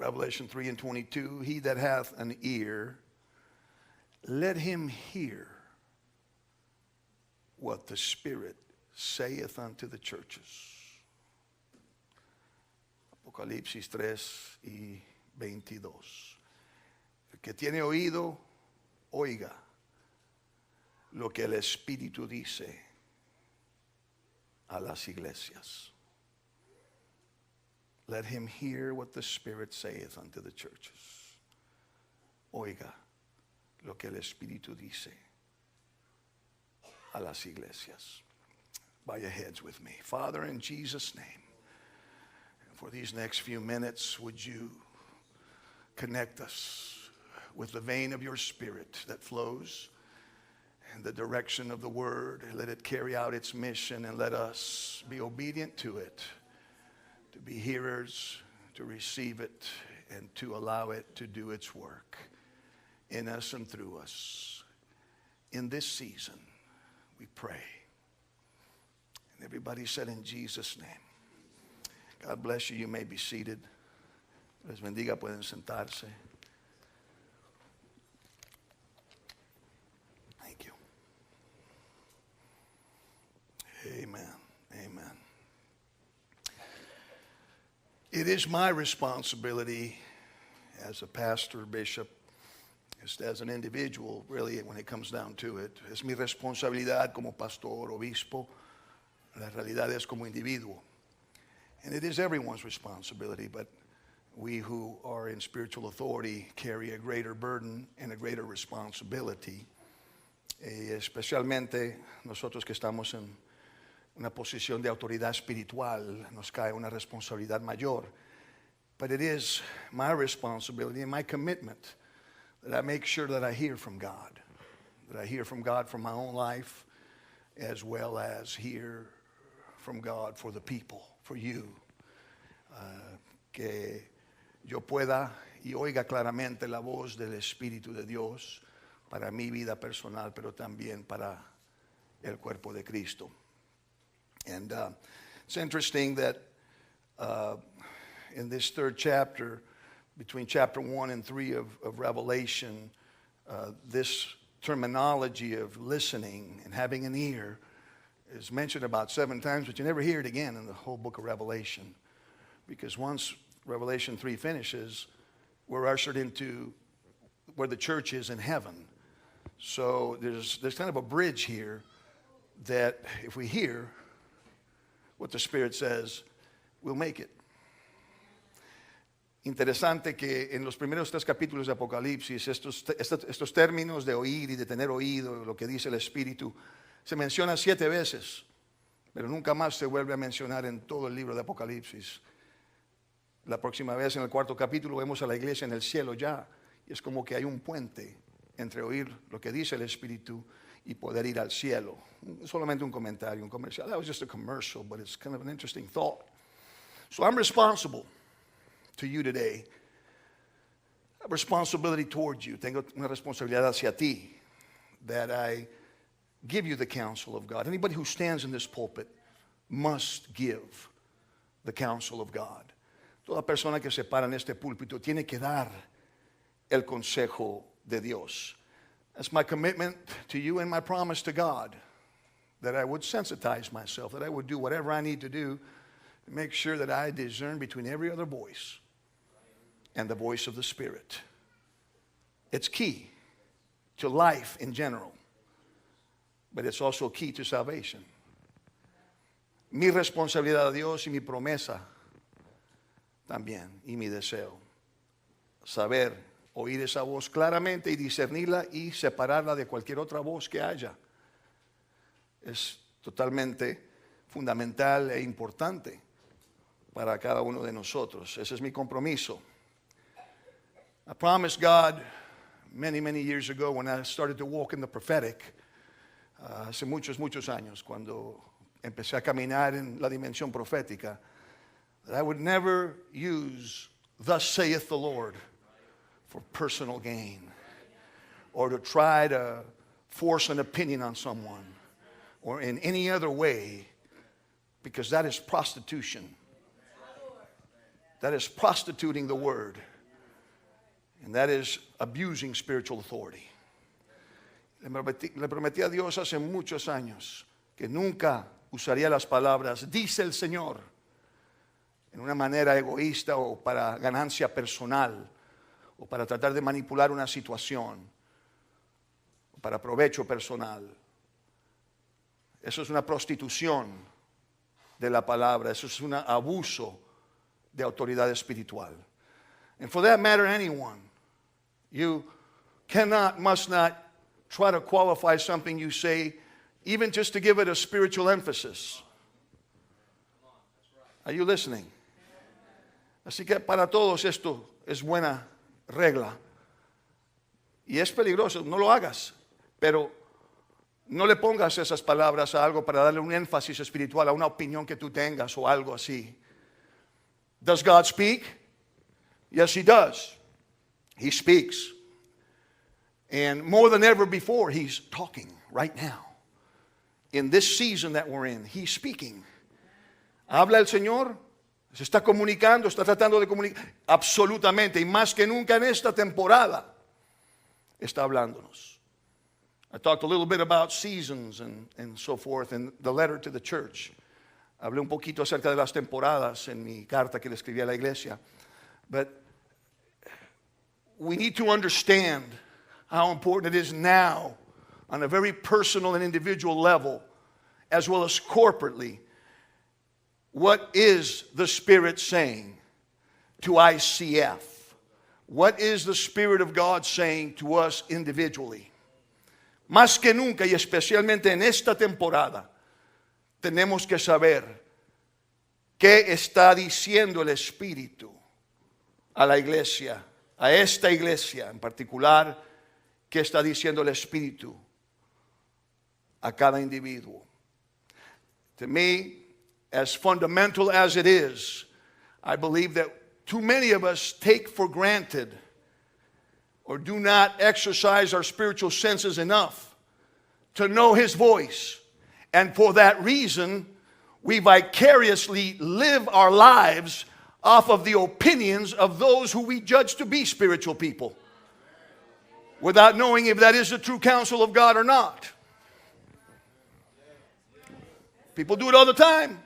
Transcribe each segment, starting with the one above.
Revelation 3:22, he that hath an ear, let him hear what the Spirit saith unto the churches. Apocalipsis 3:22. El que tiene oído, oiga lo que el Espíritu dice a las iglesias. Let him hear what the Spirit saith unto the churches. Oiga lo que el Espíritu dice a las iglesias. Bow your heads with me. Father, in Jesus' name, for these next few minutes, would you connect us with the vein of your Spirit that flows in the direction of the Word. Let it carry out its mission, and let us be obedient to it, to be hearers, to receive it, and to allow it to do its work in us and through us. In this season, we pray. And everybody said, in Jesus' name. God bless you. You may be seated. Les bendiga. Pueden sentarse. Thank you. Amen. Amen. It is my responsibility as a pastor, bishop, as an individual, really, when it comes down to it. Es mi responsabilidad como pastor, obispo. La realidad es como individuo. And it is everyone's responsibility, but we who are in spiritual authority carry a greater burden and a greater responsibility. Especialmente nosotros que estamos en una posición de autoridad espiritual, nos cae una responsabilidad mayor. But it is my responsibility and my commitment that I make sure that I hear from God. That I hear from God for my own life, as well as hear from God for the people, for you. Que yo pueda y oiga claramente la voz del Espíritu de Dios para mi vida personal, pero también para el cuerpo de Cristo. And it's interesting that in this third chapter, between chapter 1 and 3 of Revelation, this terminology of listening and having an ear is mentioned about 7 times, but you never hear it again in the whole book of Revelation. Because once Revelation 3 finishes, we're ushered into where the church is in heaven. So there's kind of a bridge here that if we hear what the Spirit says, we'll make it. Interesante que en los primeros 3 capítulos de Apocalipsis, estos términos de oír y de tener oído, lo que dice el Espíritu, se menciona 7 veces, pero nunca más se vuelve a mencionar en todo el libro de Apocalipsis. La próxima vez, en el 4º capítulo, vemos a la iglesia en el cielo ya, y es como que hay un puente entre oír lo que dice el Espíritu y poder ir al cielo. Solamente un comentario, un comercial. That was just a commercial, but it's kind of an interesting thought. So I'm responsible to you today. A responsibility towards you. Tengo una responsabilidad hacia ti, that I give you the counsel of God. Anybody who stands in this pulpit must give the counsel of God. Toda persona que se para en este púlpito tiene que dar el consejo de Dios. That's my commitment to you and my promise to God, that I would sensitize myself, that I would do whatever I need to do to make sure that I discern between every other voice and the voice of the Spirit. It's key to life in general, but it's also key to salvation. Mi responsabilidad a Dios y mi promesa también, y mi deseo. Saber, oír esa voz claramente y discernirla y separarla de cualquier otra voz que haya. Es totalmente fundamental e importante para cada uno de nosotros. Ese es mi compromiso. I promised God many, many years ago when I started to walk in the prophetic, hace muchos años, cuando empecé a caminar en la dimensión profética, that I would never use "Thus saith the Lord" for personal gain, or to try to force an opinion on someone, or in any other way, because that is prostitution. that is prostituting the word. And that is abusing spiritual authority. Le prometí a Dios hace muchos años que nunca usaría las palabras dice el Señor en una manera egoísta o para ganancia personal o para tratar de manipular una situación o para provecho personal. Eso es una prostitución de la palabra, eso es un abuso de autoridad espiritual. And for that matter, anyone, you cannot, must not try to qualify something you say, even just to give it a spiritual emphasis. Are you listening? Así que para todos esto es buena regla. Y es peligroso, no lo hagas, pero no le pongas esas palabras a algo para darle un énfasis espiritual, a una opinión que tú tengas o algo así. Does God speak? Yes, He does. He speaks. And more than ever before, He's talking right now. In this season that we're in, He's speaking. Habla el Señor, se está comunicando, está tratando de comunicar. Absolutamente, y más que nunca en esta temporada, está hablándonos. I talked a little bit about seasons and so forth in the letter to the church. Hablé un poquito acerca de las temporadas en mi carta que le escribí a la iglesia. But we need to understand how important it is now on a very personal and individual level, as well as corporately. What is the Spirit saying to ICF? What is the Spirit of God saying to us individually? Más que nunca y especialmente en esta temporada, tenemos que saber qué está diciendo el Espíritu a la iglesia, a esta iglesia en particular, qué está diciendo el Espíritu a cada individuo. To me, as fundamental as it is, I believe that too many of us take for granted or do not exercise our spiritual senses enough to know His voice. And for that reason, we vicariously live our lives off of the opinions of those who we judge to be spiritual people, without knowing if that is the true counsel of God or not. People do it all the time.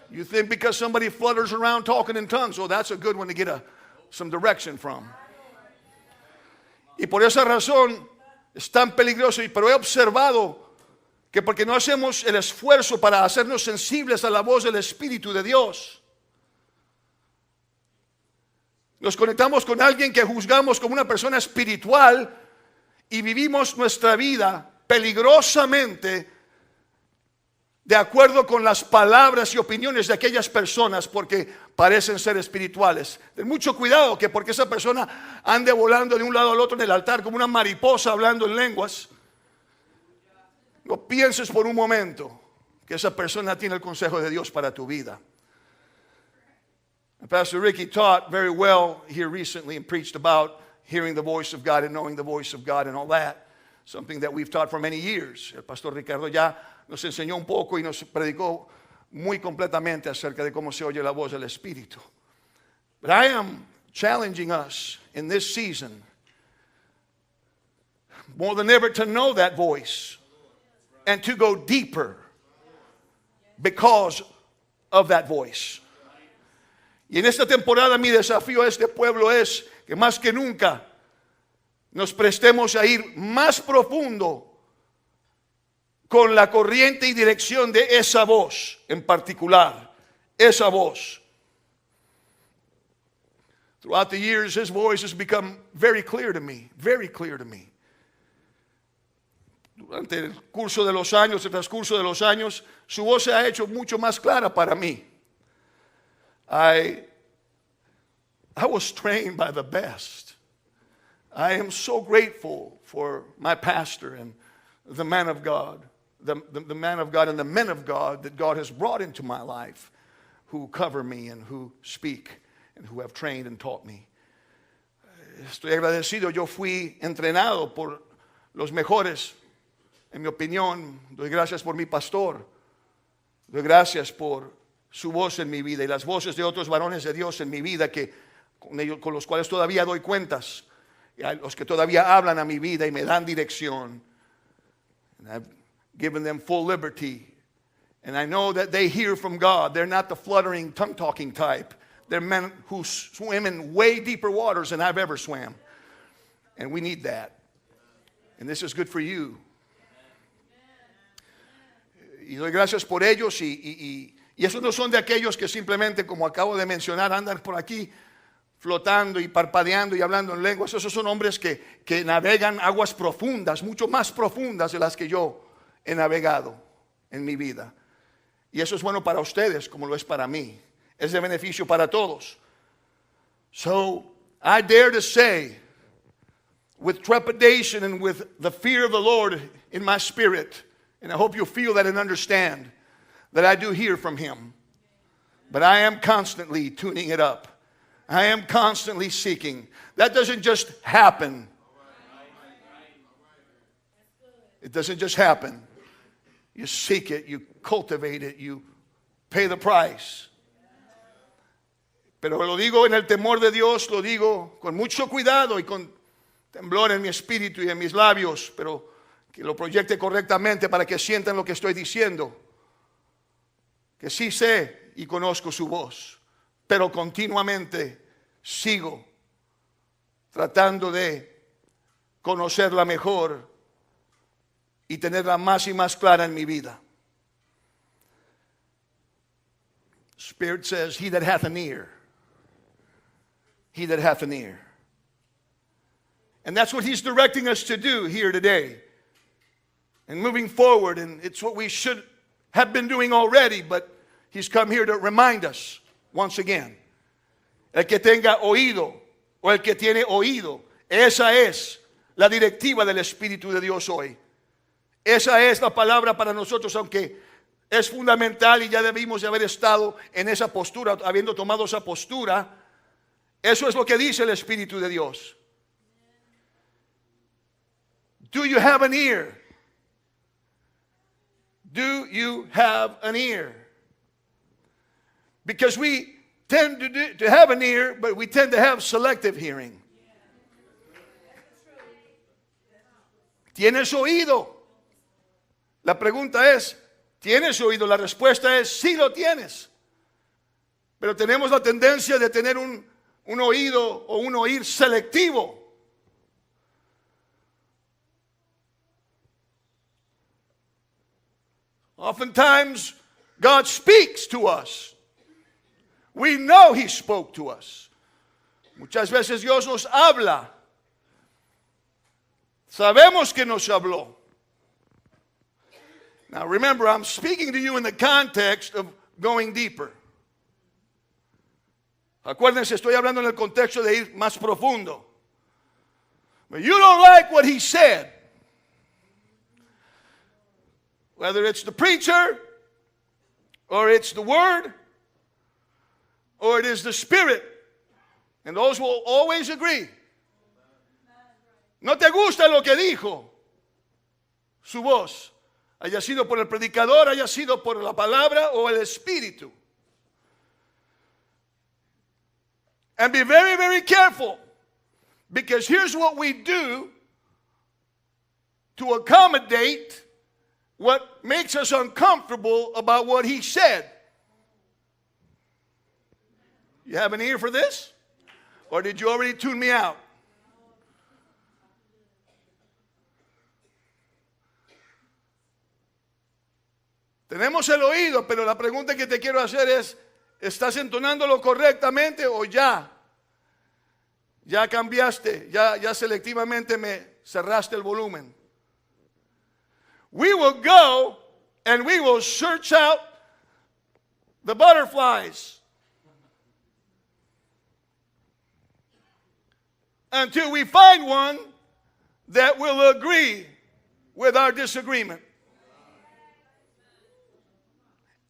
You think because somebody flutters around talking in tongues, oh, that's a good one to get some direction from. Y por esa razón es tan peligroso, pero he observado que porque no hacemos el esfuerzo para hacernos sensibles a la voz del Espíritu de Dios, nos conectamos con alguien que juzgamos como una persona espiritual y vivimos nuestra vida peligrosamente de acuerdo con las palabras y opiniones de aquellas personas porque parecen ser espirituales. Ten mucho cuidado que porque esa persona ande volando de un lado al otro en el altar como una mariposa hablando en lenguas, no pienses por un momento que esa persona tiene el consejo de Dios para tu vida. Pastor Ricky taught very well here recently and preached about hearing the voice of God and knowing the voice of God and all that. Something that we've taught for many years. El pastor Ricardo ya nos enseñó un poco y nos predicó muy completamente acerca de cómo se oye la voz del Espíritu. But I am challenging us in this season more than ever to know that voice and to go deeper because of that voice. Y en esta temporada mi desafío a este pueblo es que más que nunca nos prestemos a ir más profundo con la corriente y dirección de esa voz en particular, esa voz. Throughout the years, His voice has become very clear to me, very clear to me. Durante el curso de los años, el transcurso de los años, su voz se ha hecho mucho más clara para mí. I was trained by the best. I am so grateful for my pastor and the man of God, the man of God and the men of God that God has brought into my life who cover me and who speak and who have trained and taught me. Estoy agradecido. Yo fui entrenado por los mejores, en mi opinión. Doy gracias por mi pastor. Doy gracias por su voz en mi vida y las voces de otros varones de Dios en mi vida con los cuales todavía doy cuentas, y a los que todavía hablan a mi vida y me dan dirección. And I've given them full liberty. And I know that they hear from God. They're not the fluttering, tongue-talking type. They're men who swim in way deeper waters than I've ever swam. And we need that. And this is good for you. Y doy gracias por ellos y esos no son de aquellos que simplemente, como acabo de mencionar, andan por aquí flotando y parpadeando y hablando en lenguas. Esos son hombres que navegan aguas profundas, mucho más profundas de las que yo he navegado en mi vida. Y eso es bueno para ustedes como lo es para mí. Es de beneficio para todos. So, I dare to say, with trepidation and with the fear of the Lord in my spirit, and I hope you'll feel that and understand that I do hear from Him. But I am constantly tuning it up. I am constantly seeking. That doesn't just happen. It doesn't just happen. You seek it, you cultivate it, you pay the price. Pero lo digo en el temor de Dios, lo digo con mucho cuidado y con temblor en mi espíritu y en mis labios, pero que lo proyecte correctamente para que sientan lo que estoy diciendo. Que sí sé y conozco su voz, pero continuamente sigo tratando de conocerla mejor y tenerla más y más clara en mi vida. Spirit says, he that hath an ear, he that hath an ear. And that's what He's directing us to do here today. And moving forward, and it's what we should have been doing already, but He's come here to remind us once again. El que tenga oído, o el que tiene oído, esa es la directiva del Espíritu de Dios hoy. Esa es la palabra para nosotros, aunque es fundamental y ya debimos de haber estado en esa postura, habiendo tomado esa postura. Eso es lo que dice el Espíritu de Dios. Do you have an ear? Do you have an ear? Because we tend to have an ear, but we tend to have selective hearing. ¿Tienes oído? La pregunta es, ¿tienes oído? La respuesta es, sí lo tienes. Pero tenemos la tendencia de tener un oído o un oír selectivo. Oftentimes, God speaks to us. We know He spoke to us. Muchas veces Dios nos habla. Sabemos que nos habló. Now remember, I'm speaking to you in the context of going deeper. Acuérdense, estoy hablando en el contexto de ir más profundo. But you don't like what He said. Whether it's the preacher, or it's the Word, or it is the Spirit. And those will always agree. No te gusta lo que dijo su voz, haya sido por el predicador, haya sido por la palabra o el Espíritu. And be very, very careful, because here's what we do to accommodate what makes us uncomfortable about what He said. You have an ear for this? Or did you already tune me out? Tenemos el oído, pero la pregunta que te quiero hacer es, ¿estás entonándolo correctamente o ya cambiaste, ya selectivamente me cerraste el volumen? We will go and we will search out the butterflies until we find one that will agree with our disagreement.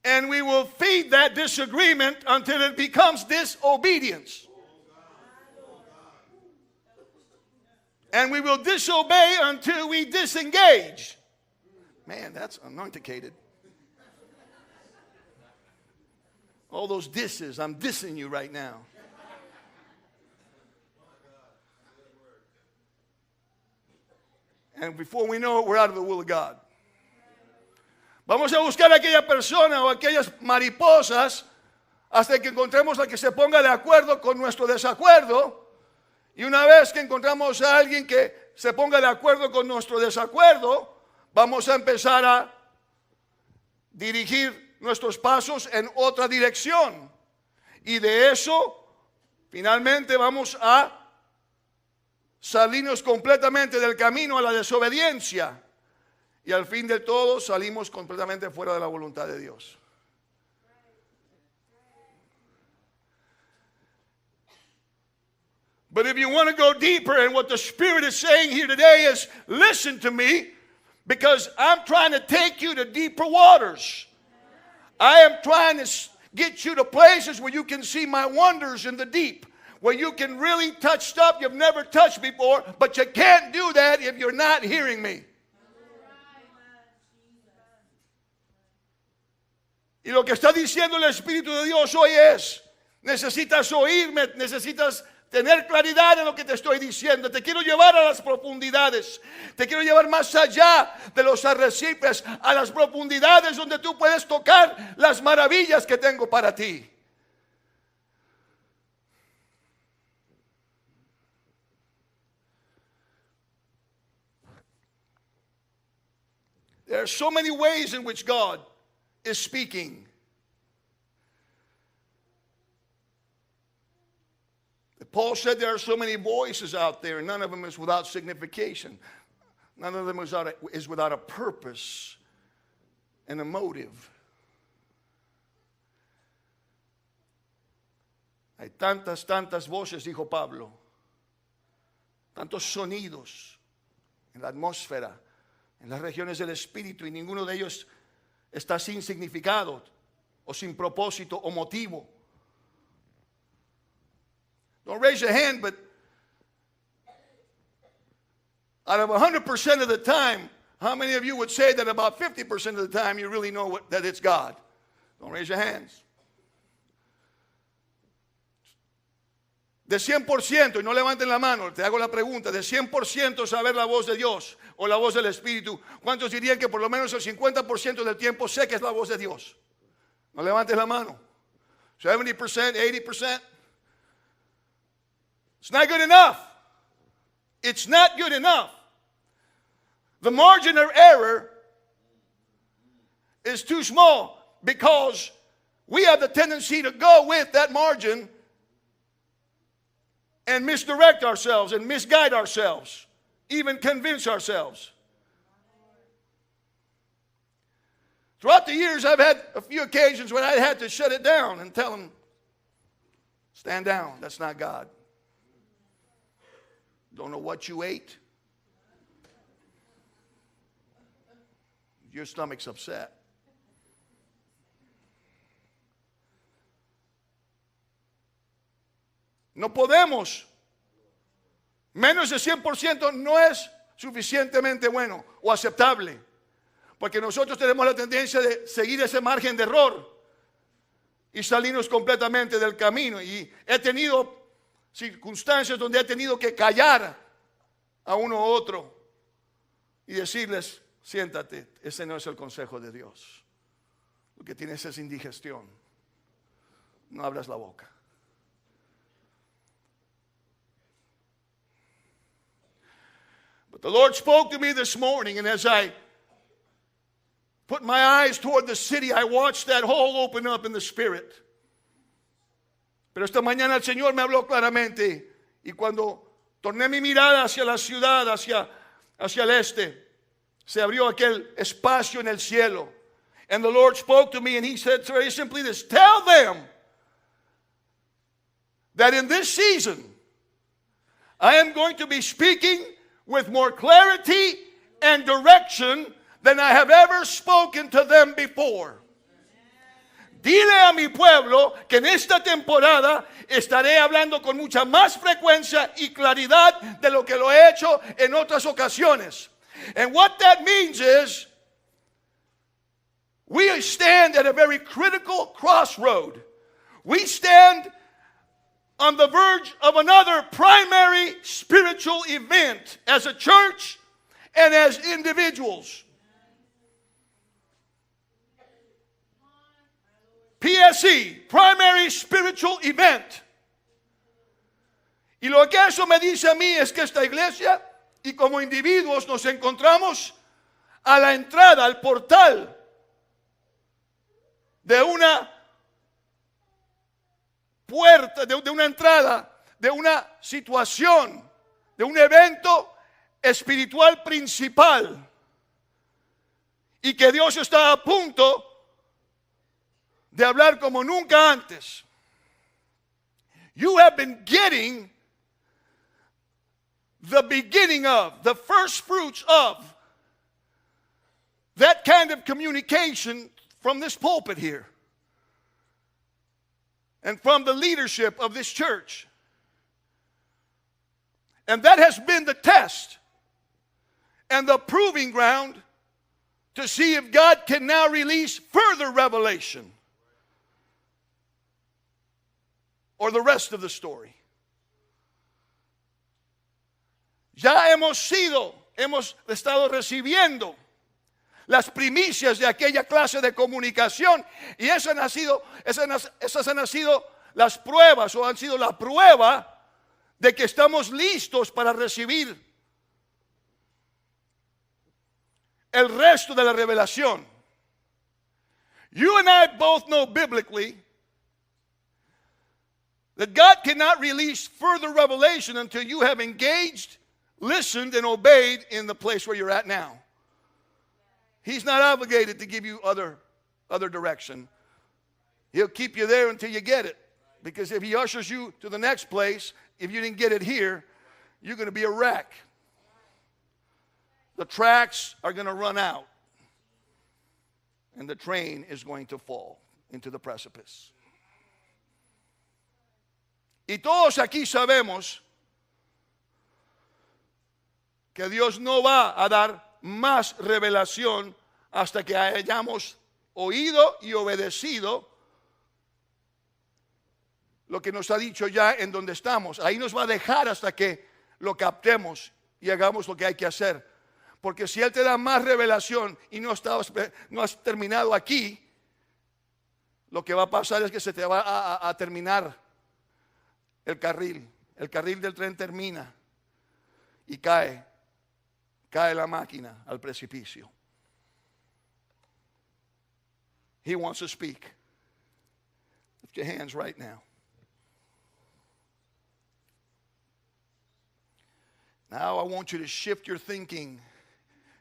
And we will feed that disagreement until it becomes disobedience. And we will disobey until we disengage. Man, that's anointicated. All those disses, I'm dissing you right now. And before we know it, we're out of the will of God. Vamos a buscar a aquella persona o aquellas mariposas hasta que encontremos a que se ponga de acuerdo con nuestro desacuerdo. Y una vez que encontramos a alguien que se ponga de acuerdo con nuestro desacuerdo, vamos a empezar a dirigir nuestros pasos en otra dirección. Y de eso, finalmente vamos a salirnos completamente del camino a la desobediencia. Y al fin de todo salimos completamente fuera de la voluntad de Dios. But if you want to go deeper, and what the Spirit is saying here today is, listen to me, because I'm trying to take you to deeper waters. I am trying to get you to places where you can see my wonders in the deep, where you can really touch stuff you've never touched before, but you can't do that if you're not hearing me. Y lo que está diciendo el Espíritu de Dios hoy es, necesitas oírme, necesitas tener claridad en lo que te estoy diciendo. Te quiero llevar a las profundidades. Te quiero llevar más allá de los arrecifes, a las profundidades donde tú puedes tocar las maravillas que tengo para ti. There are so many ways in which God is speaking. Paul said there are so many voices out there, and none of them is without signification. None of them is without a purpose and a motive. Hay tantas voces, dijo Pablo, tantos sonidos en la atmósfera, en las regiones del espíritu, y ninguno de ellos está sin significado o sin propósito o motivo. Don't raise your hand, but out of 100% of the time, how many of you would say that about 50% of the time you really know that it's God? Don't raise your hands. De 100%, y no levanten la mano, te hago la pregunta, de 100% saber la voz de Dios o la voz del Espíritu, ¿cuántos dirían que por lo menos el 50% del tiempo sé que es la voz de Dios? No levantes la mano. 70%, 80%. It's not good enough. It's not good enough. The margin of error is too small because we have the tendency to go with that margin and misdirect ourselves and misguide ourselves, even convince ourselves. Throughout the years, I've had a few occasions when I had to shut it down and tell them, stand down, that's not God. Don't know what you ate. Your stomach's upset. No podemos. Menos de 100% no es suficientemente bueno o aceptable. Porque nosotros tenemos la tendencia de seguir ese margen de error y salirnos completamente del camino. Y he tenido circunstancias donde he tenido que callar a uno u otro y decirles, siéntate, ese no es el consejo de Dios. Lo que tienes es indigestión. No abras la boca. But the Lord spoke to me this morning, and as I put my eyes toward the city, I watched that hole open up in the Spirit. Pero esta mañana el Señor me habló claramente, y cuando torné mi mirada hacia la ciudad, hacia el este, se abrió aquel espacio en el cielo. And the Lord spoke to me and He said very simply this, tell them that in this season I am going to be speaking with more clarity and direction than I have ever spoken to them before. Dile a mi pueblo que en esta temporada estaré hablando con mucha más frecuencia y claridad de lo que lo he hecho en otras ocasiones. And what that means is we stand at a very critical crossroad. We stand on the verge of another primary spiritual event as a church and as individuals. PSE, primary spiritual event. Y lo que eso me dice a mí es que esta iglesia y como individuos nos encontramos a la entrada, al portal de una puerta, de una entrada, de una situación, de un evento espiritual principal, y que Dios está a punto de hablar como nunca antes. You have been getting the beginning of, the first fruits of that kind of communication from this pulpit here and from the leadership of this church. And that has been the test and the proving ground to see if God can now release further revelation or the rest of the story. Ya hemos estado recibiendo las primicias de aquella clase de comunicación, y esas han sido las pruebas, o han sido la prueba de que estamos listos para recibir el resto de la revelación. You and I both know biblically that God cannot release further revelation until you have engaged, listened, and obeyed in the place where you're at now. He's not obligated to give you other direction. He'll keep you there until you get it. Because if he ushers you to the next place, if you didn't get it here, you're going to be a wreck. The tracks are going to run out. And the train is going to fall into the precipice. Y todos aquí sabemos que Dios no va a dar más revelación hasta que hayamos oído y obedecido lo que nos ha dicho ya en donde estamos. Ahí nos va a dejar hasta que lo captemos y hagamos lo que hay que hacer. Porque si Él te da más revelación y no has terminado aquí, lo que va a pasar es que se te va a terminar el carril. El carril del tren termina y cae la máquina al precipicio. He wants to speak. Lift your hands right now. Now I want you to shift your thinking,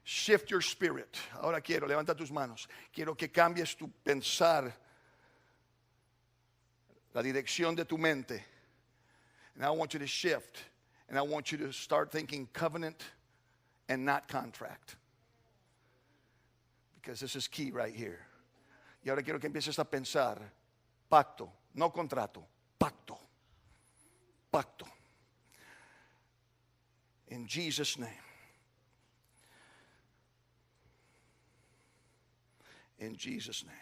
shift your spirit. Ahora levanta tus manos. Quiero que cambies tu pensar, la dirección de tu mente. And I want you to shift, and I want you to start thinking covenant and not contract. Because this is key right here. Y ahora quiero que empieces a pensar pacto, no contrato, pacto. Pacto. In Jesus' name. In Jesus' name.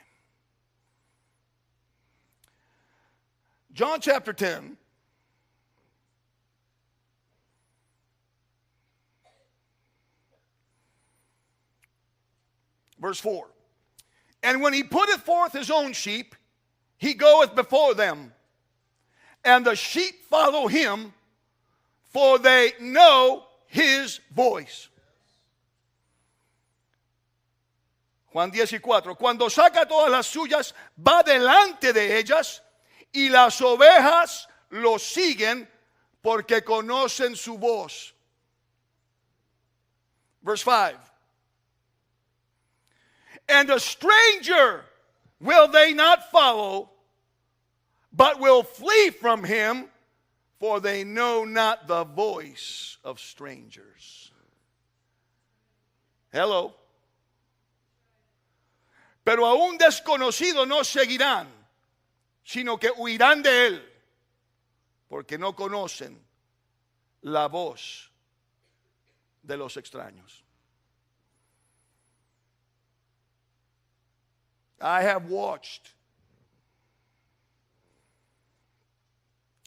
John chapter 10. Verse 4. And when he putteth forth his own sheep, he goeth before them, and the sheep follow him, for they know his voice. Juan 10:4. Cuando saca todas las suyas, va delante de ellas, y las ovejas lo siguen porque conocen su voz. Verse 5. And a stranger will they not follow, but will flee from him, for they know not the voice of strangers. Hello. Pero a un desconocido no seguirán, sino que huirán de él, porque no conocen la voz de los extraños. I have watched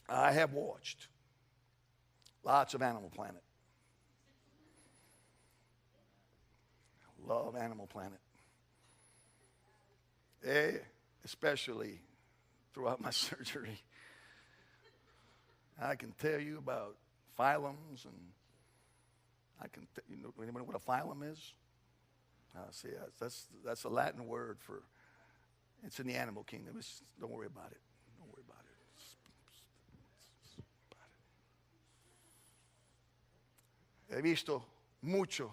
I have watched lots of Animal Planet. Love Animal Planet. Especially throughout my surgery. I can tell you about phylums, and you know what a phylum is? See, that's a Latin word for, it's in the animal kingdom. Don't worry about it. Don't worry about it. He visto mucho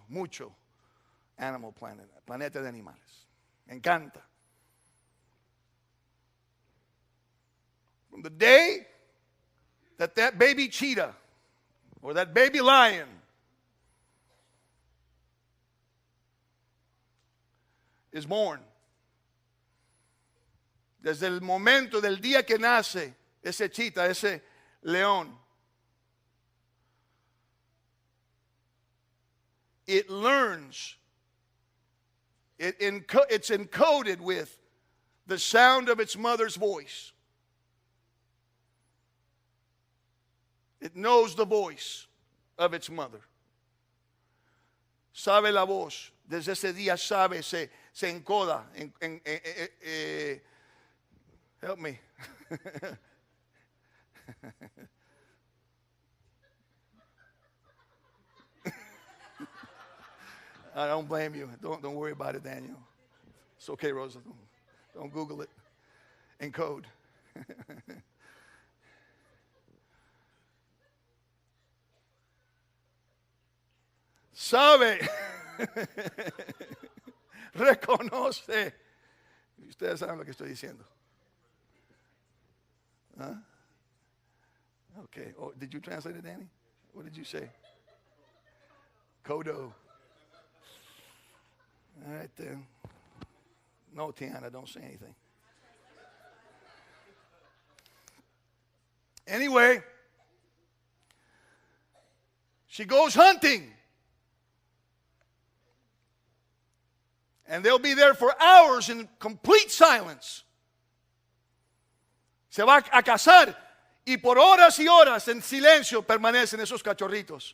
Animal Planet, planeta de animales. Me encanta. From the day that baby cheetah or that baby lion is born, desde el momento del día que nace ese cheetah, ese león, it learns, it's encoded with the sound of its mother's voice. It knows the voice of its mother. Sabe la voz. Desde ese día sabe, se encoda. Help me. I don't blame you. Don't worry about it, Daniel. It's okay, Rosa. Don't Google it. Encode. Sabe, reconoce. Ustedes saben lo que estoy diciendo. Huh? Okay. Oh, did you translate it, Danny? What did you say? Kodo. All right then. No, Tiana, don't say anything. Anyway, she goes hunting. And they'll be there for hours in complete silence. Se va a cazar y por horas y horas en silencio permanecen esos cachorritos.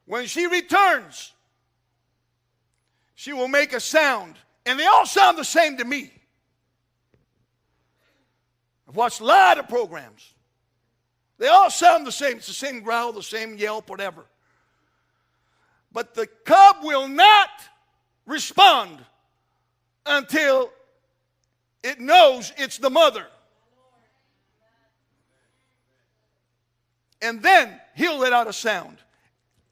When she returns, she will make a sound. And they all sound the same to me. I've watched a lot of programs. They all sound the same. It's the same growl, the same yelp, whatever. But the cub will not respond until it knows it's the mother. And then he'll let out a sound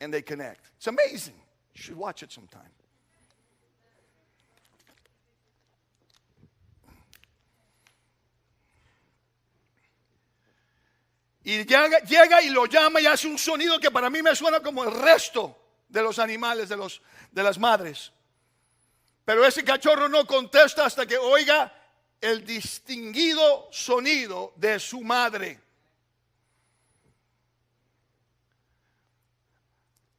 and they connect. It's amazing. You should watch it sometime. Y llega y lo llama y hace un sonido que para mí me suena como el resto de los animales, de las madres. Pero ese cachorro no contesta hasta que oiga el distinguido sonido de su madre.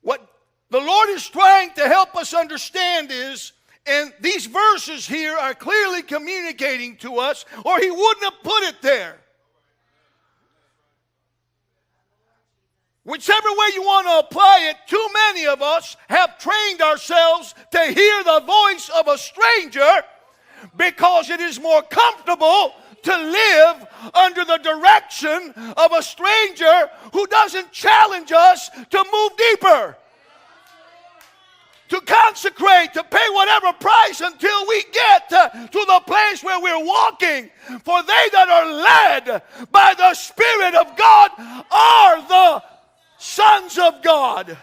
What the Lord is trying to help us understand is, and these verses here are clearly communicating to us, or He wouldn't have put it there. Whichever way you want to apply it, too many of us have trained ourselves to hear the voice of a stranger because it is more comfortable to live under the direction of a stranger who doesn't challenge us to move deeper, to consecrate, to pay whatever price until we get to the place where we're walking. For they that are led by the Spirit of God are the sons of God.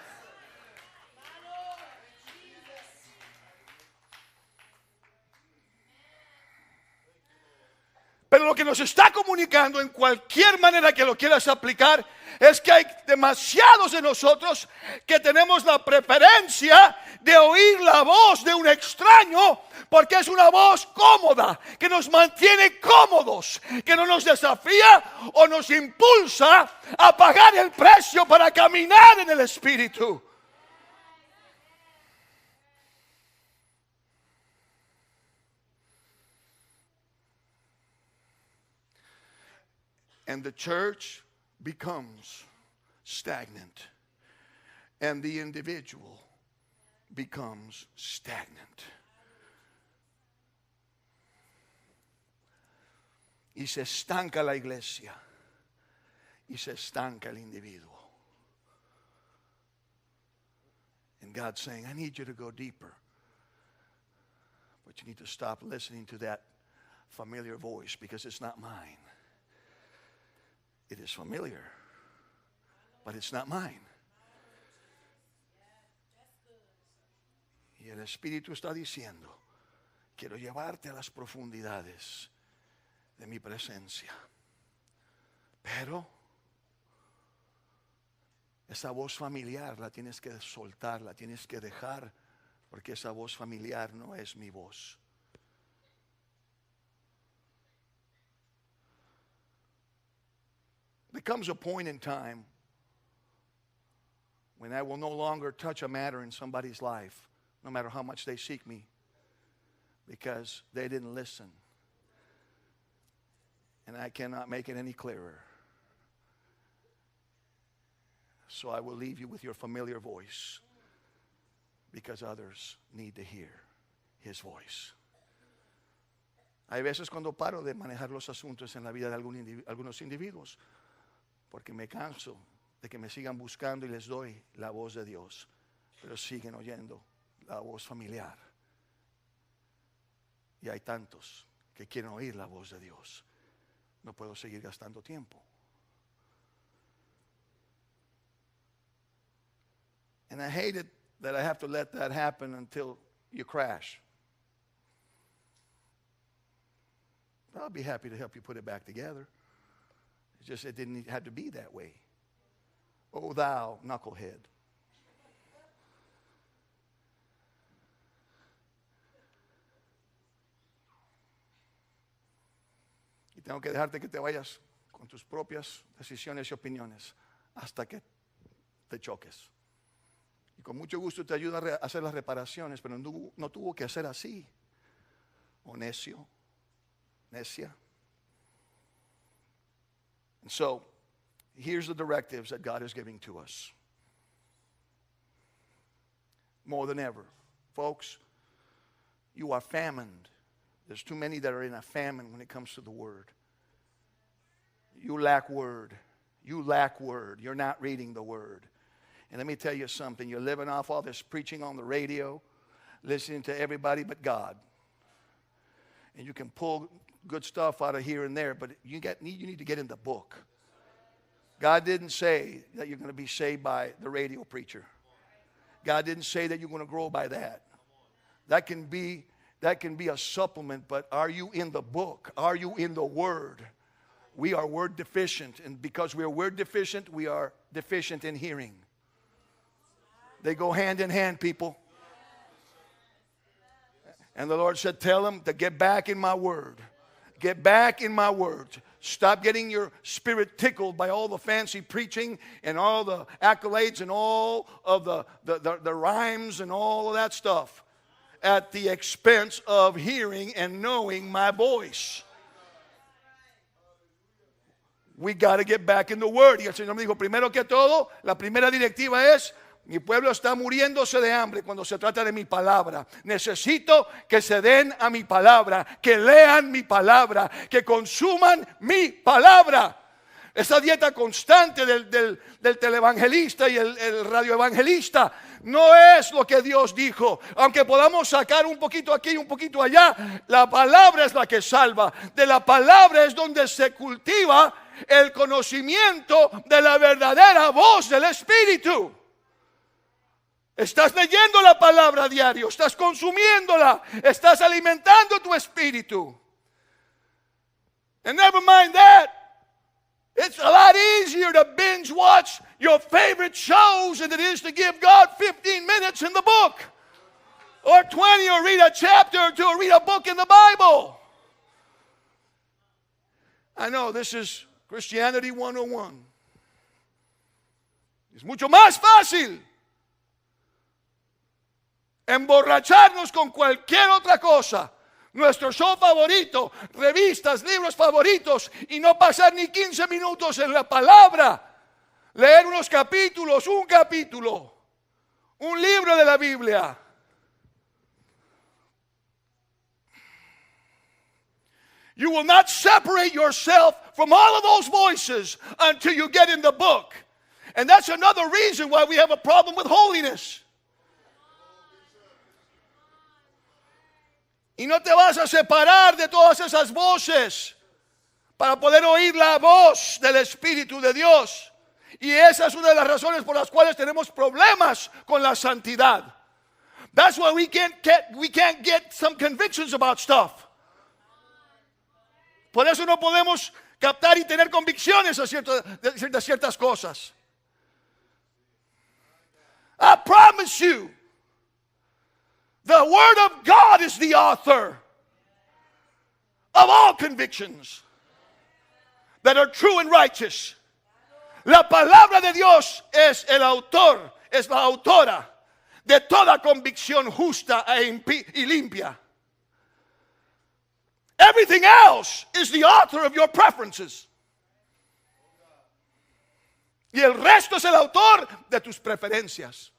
Pero lo que nos está comunicando, en cualquier manera que lo quieras aplicar, es que hay demasiados de nosotros que tenemos la preferencia de oír la voz de un extraño porque es una voz cómoda, que nos mantiene cómodos, que no nos desafía o nos impulsa a pagar el precio para caminar en el Espíritu. And the church becomes stagnant. And the individual becomes stagnant. Y se estanca la iglesia. Y se estanca el individuo. And God's saying, I need you to go deeper. But you need to stop listening to that familiar voice, because it's not mine. It is familiar, but it's not mine. Y el Espíritu está diciendo, quiero llevarte a las profundidades de mi presencia. Pero esa voz familiar la tienes que soltar, la tienes que dejar, porque esa voz familiar no es mi voz. There comes a point in time when I will no longer touch a matter in somebody's life, no matter how much they seek me, because they didn't listen. And I cannot make it any clearer. So I will leave you with your familiar voice, because others need to hear His voice. Hay veces cuando paro de manejar los asuntos en la vida de algunos individuos, porque me canso de que me sigan buscando y les doy la voz de Dios, pero siguen oyendo la voz familiar. Y hay tantos que quieren oír la voz de Dios. No puedo seguir gastando tiempo. And I hate it that I have to let that happen until you crash. But I'll be happy to help you put it back together. It's just it didn't have to be that way. Oh, thou knucklehead. Y tengo que dejarte que te vayas con tus propias decisiones y opiniones hasta que te choques. Y con mucho gusto te ayuda a hacer las reparaciones, pero no tuvo que hacer así. O necio, necia. And so, here's the directives that God is giving to us. More than ever. Folks, you are famined. There's too many that are in a famine when it comes to the Word. You lack Word. You lack Word. You're not reading the Word. And let me tell you something. You're living off all this preaching on the radio, listening to everybody but God. And you can pull good stuff out of here and there, but you need to get in the book. God didn't say that you're going to be saved by the radio preacher. God didn't say that you're going to grow by that. That can be a supplement, but are you in the book? Are you in the Word? We are word deficient, and because we are word deficient, we are deficient in hearing. They go hand in hand, people. And the Lord said, tell them to get back in my Word. Get back in my Word. Stop getting your spirit tickled by all the fancy preaching and all the accolades and all of the rhymes and all of that stuff at the expense of hearing and knowing my voice. We got to get back in the Word. Y el Señor me dijo, primero que todo, la primera directiva es, mi pueblo está muriéndose de hambre cuando se trata de mi palabra. Necesito que se den a mi palabra, que lean mi palabra, que consuman mi palabra. Esa dieta constante del televangelista y el radioevangelista no es lo que Dios dijo. Aunque podamos sacar un poquito aquí y un poquito allá, la palabra es la que salva. De la palabra es donde se cultiva el conocimiento de la verdadera voz del Espíritu. Estás leyendo la palabra a diario, estás consumiéndola, estás alimentando tu espíritu. And never mind that, it's a lot easier to binge watch your favorite shows than it is to give God 15 minutes in the book. Or 20, or read a chapter or two, or read a book in the Bible. I know this is Christianity 101. Es mucho más fácil emborracharnos con cualquier otra cosa. nuestro show favorito, revistas, libros favoritos, y no pasar ni 15 minutos en la palabra. Leer unos capítulos, un capítulo, un libro de la Biblia. You will not separate yourself from all of those voices until you get in the book. And that's another reason why we have a problem with holiness. Y no te vas a separar de todas esas voces para poder oír la voz del Espíritu de Dios. Y esa es una de las razones por las cuales tenemos problemas con la santidad. That's why we can't get some convictions about stuff. Por eso no podemos captar y tener convicciones de ciertas cosas. I promise you, the Word of God is the author of all convictions that are true and righteous. La palabra de Dios es el autor, es la autora de toda convicción justa y limpia. Everything else is the author of your preferences. Y el resto es el autor de tus preferencias.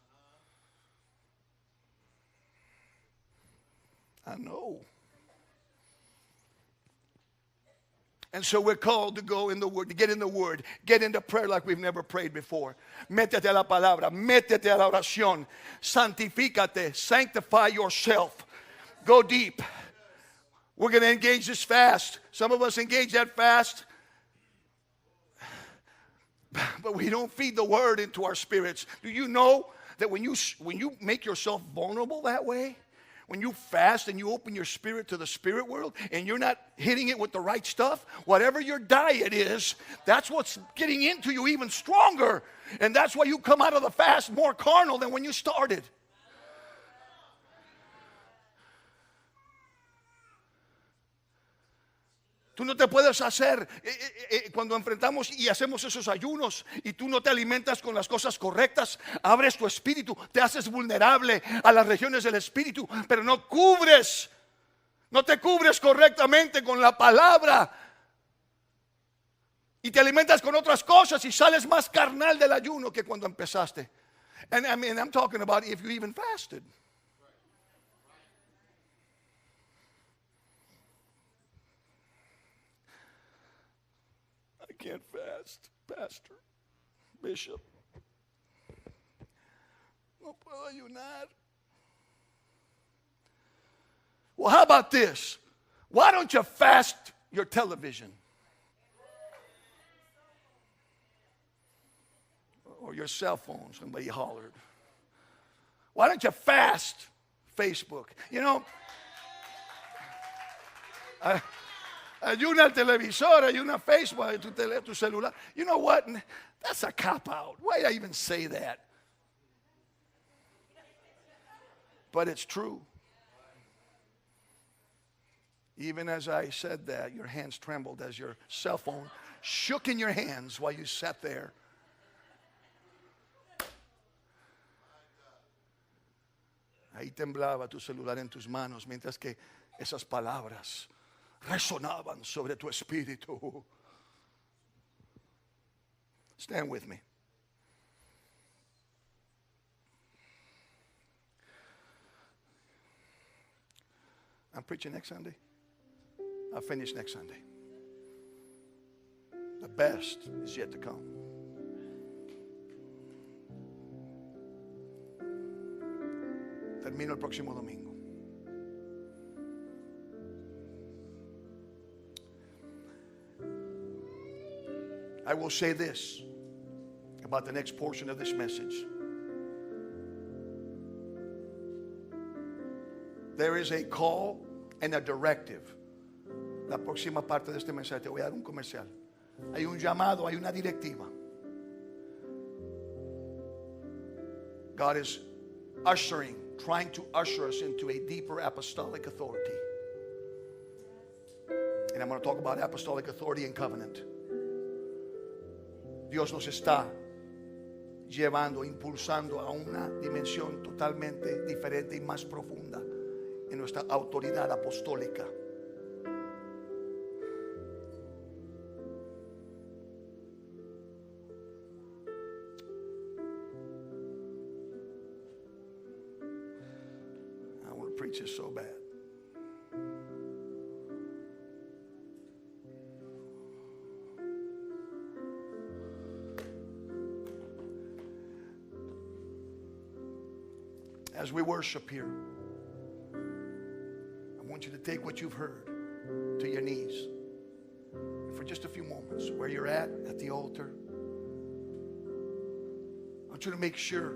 I know. And so we're called to go in the Word, to get in the Word, get into prayer like we've never prayed before. Métete a la palabra, métete a la oración, santifícate, sanctify yourself. Go deep. We're going to engage this fast. Some of us engage that fast, but we don't feed the Word into our spirits. Do you know that when you make yourself vulnerable that way, when you fast and you open your spirit to the spirit world and you're not hitting it with the right stuff, whatever your diet is, that's what's getting into you even stronger. And that's why you come out of the fast more carnal than when you started. Tú no te puedes hacer cuando enfrentamos y hacemos esos ayunos y tú no te alimentas con las cosas correctas, abres tu espíritu, te haces vulnerable a las regiones del espíritu, pero no te cubres correctamente con la palabra y te alimentas con otras cosas y sales más carnal del ayuno que cuando empezaste. And I mean, I'm talking about if you even fasted. Can't fast, Pastor, Bishop. No puedo ayunar. Well, how about this? Why don't you fast your television? Or your cell phone, somebody hollered. Why don't you fast Facebook? You know, ayuna el televisor, ayuna Facebook, tu celular. You know what? That's a cop-out. Why did I even say that? But it's true. Even as I said that, your hands trembled as your cell phone shook in your hands while you sat there. Ahí temblaba tu celular en tus manos mientras que esas palabras resonaban sobre tu espíritu. Stand with me. I'm preaching next Sunday. I'll finish next Sunday. The best is yet to come. Termino el próximo domingo. I will say this about the next portion of this message. There is a call and a directive. La próxima parte de este mensaje, te voy a dar un comercial. Hay un llamado, hay una directiva. God is trying to usher us into a deeper apostolic authority. And I'm going to talk about apostolic authority and covenant. Dios nos está llevando, impulsando a una dimensión totalmente diferente y más profunda en nuestra autoridad apostólica. I want to preach this so bad. As we worship here, I want you to take what you've heard to your knees. And for just a few moments, where you're at the altar, I want you to make sure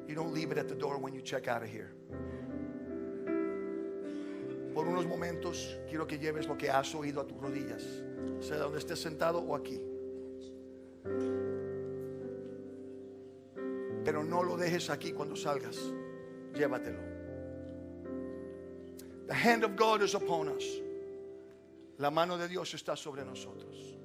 you don't leave it at the door when you check out of here. Por unos momentos, quiero que lleves lo que has oído a tus rodillas, sea donde estés sentado o aquí. Pero no lo dejes aquí cuando salgas. Llévatelo. The hand of God is upon us. La mano de Dios está sobre nosotros.